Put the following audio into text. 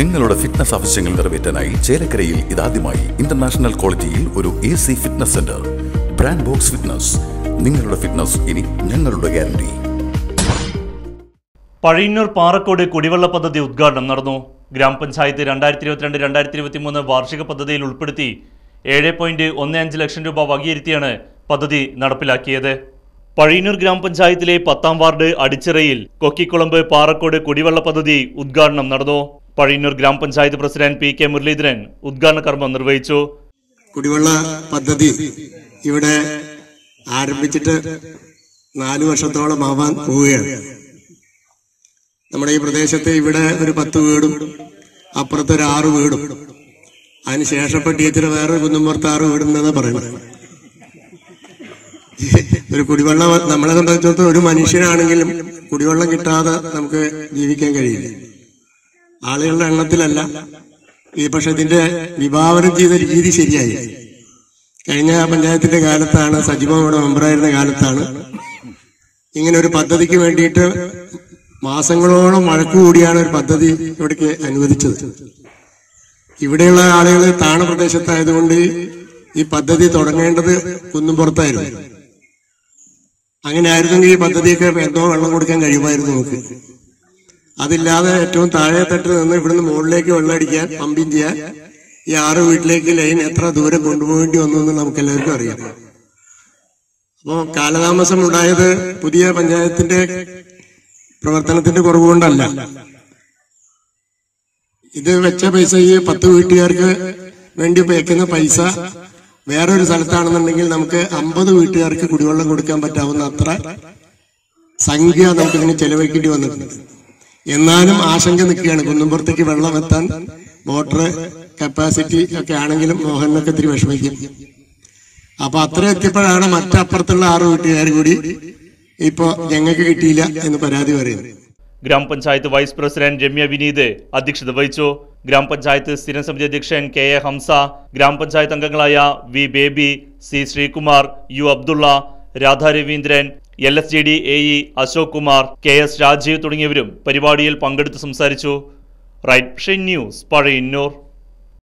നിങ്ങളുടെ ഫിറ്റ്നസ് ആവശ്യങ്ങൾ നിറവേറ്റാനായി ചേലക്കരയിൽ ഇതാദ്യമായി ഇന്റർനാഷണൽ ക്വാളിറ്റിയിൽ ഒരു AC fitness centre. Brand box fitness. നിങ്ങളുടെ ഫിറ്റ്നസ് ഇനി ഞങ്ങളുടെ ഗ്യാരണ്ടി. പഴയന്നൂർ പാറക്കോട് കുടിവെള്ള പദ്ധതി ഉദ്ഘാടനം നടന്നു. ഗ്രാമപഞ്ചായത്ത് 2022-2023 വാർഷിക പദ്ധതിയിൽ ഉൾപ്പെടുത്തി 7.15 ലക്ഷം രൂപ വകയിരുത്തിയാണ് പദ്ധതി നടപ്പിലാക്കിയത്. പഴയന്നൂർ ഗ്രാമപഞ്ചായത്തിലെ 10ാം വാർഡ് അടിച്ചിറയിൽ കൊക്കിക്കുളമ്പ് പാറക്കോട് കുടിവെള്ള പദ്ധതി ഉദ്ഘാടനം നടന്നു. പഴയന്നൂർ ഗ്രാമപഞ്ചായത്ത് പ്രസിഡന്റ് PK മുരളീധരൻ ഉദ്ഘാടന കർമ്മം നിർവഹിച്ചു. കുടിവെള്ള പദ്ധതി ഇവിടെ ആരംഭിച്ചിട്ട് 4 വർഷത്തോളം ആവാൻ പോവുകയാണ്. നമ്മുടെ ഈ പ്രദേശത്ത് ഇവിടെ ഒരു 10 വീടും അപ്പുറത്ത് ഒരു 6 വീടും അതിനുശേഷം ഇപ്പൊ ടീച്ചർ വേറെ കുന്നുംപുറത്ത് 6 വീടുണ്ടെന്ന് പറയുന്നത്. ഒരു കുടിവെള്ളം നമ്മളെ സംബന്ധിച്ചിടത്തോളം ഒരു മനുഷ്യനാണെങ്കിലും കുടിവെള്ളം കിട്ടാതെ നമുക്ക് ജീവിക്കാൻ കഴിയില്ല. ആളുകളുടെ എണ്ണത്തിലല്ല, പക്ഷെ ഇതിന്റെ വിഭാവനം ചെയ്ത രീതി ശരിയായി. കഴിഞ്ഞ പഞ്ചായത്തിന്റെ കാലത്താണ്, സജീവയുടെ മെമ്പറായിരുന്ന കാലത്താണ് ഇങ്ങനെ ഒരു പദ്ധതിക്ക് വേണ്ടിയിട്ട് മാസങ്ങളോളം വഴക്കുകൂടിയാണ് ഒരു പദ്ധതി ഇവിടേക്ക് അനുവദിച്ചത്. ഇവിടെയുള്ള ആളുകൾ താണ പ്രദേശത്തായതുകൊണ്ട് ഈ പദ്ധതി തുടങ്ങേണ്ടത് കുന്നുംപുറത്തായിരുന്നു. അങ്ങനെ ആയിരുന്നെങ്കിൽ ഈ പദ്ധതിയൊക്കെ എന്തോ വെള്ളം കൊടുക്കാൻ കഴിയുമായിരുന്നു നമുക്ക്. അതില്ലാതെ ഏറ്റവും താഴെ തട്ടിൽ നിന്ന് ഇവിടുന്ന് മുകളിലേക്ക് വെള്ളം അടിക്കാൻ, പമ്പിങ് ചെയ്യാൻ ഈ 6 വീട്ടിലേക്ക് ലൈൻ എത്ര ദൂരം കൊണ്ടുപോകേണ്ടി വന്നു എന്ന് നമുക്ക് എല്ലാവർക്കും അറിയാം. അപ്പോ കാലതാമസം ഉണ്ടായത് പുതിയ പഞ്ചായത്തിന്റെ പ്രവർത്തനത്തിന്റെ കുറവുകൊണ്ടല്ല. ഇത് വെച്ച പൈസ, ഈ 10 വീട്ടുകാർക്ക് വേണ്ടി വെക്കുന്ന പൈസ വേറൊരു സ്ഥലത്താണെന്നുണ്ടെങ്കിൽ നമുക്ക് 50 വീട്ടുകാർക്ക് കുടിവെള്ളം കൊടുക്കാൻ പറ്റാവുന്ന അത്ര സംഖ്യ നമുക്കിതിന് ചെലവഴിക്കേണ്ടി വന്നിട്ടുണ്ട്. എന്നാലും ആശങ്ക നിൽക്കുകയാണ്. കുന്നുംപുറത്തേക്ക് വെള്ളം എത്താൻ മോട്ടർ കപ്പാസിറ്റി ഒക്കെ ആണെങ്കിലും മോഹനൊക്കെ ഇത്തിരി വിഷമിക്കും. അപ്പൊ അത്ര എത്തിയപ്പോഴാണ് മറ്റപ്പുറത്തുള്ള 6 വീട്ടുകാർ കൂടി ഇപ്പൊ ഞങ്ങൾക്ക് കിട്ടിയില്ല എന്ന് പരാതി പറയുന്നത്. ഗ്രാമപഞ്ചായത്ത് വൈസ് പ്രസിഡന്റ് രമ്യ വിനീത് അധ്യക്ഷത വഹിച്ചു. ഗ്രാമപഞ്ചായത്ത് സ്ഥിരം സമിതി അധ്യക്ഷൻ KA ഹംസ, ഗ്രാമപഞ്ചായത്ത് അംഗങ്ങളായ V Baby, C Sreekumar, U Abdulla, Radha Raveendran, LSJD AE Ashok Kumar, KS Rajeev തുടങ്ങിയവരും പരിപാടിയിൽ പങ്കെടുത്ത് സംസാരിച്ചു. Right news, Pazhayannur.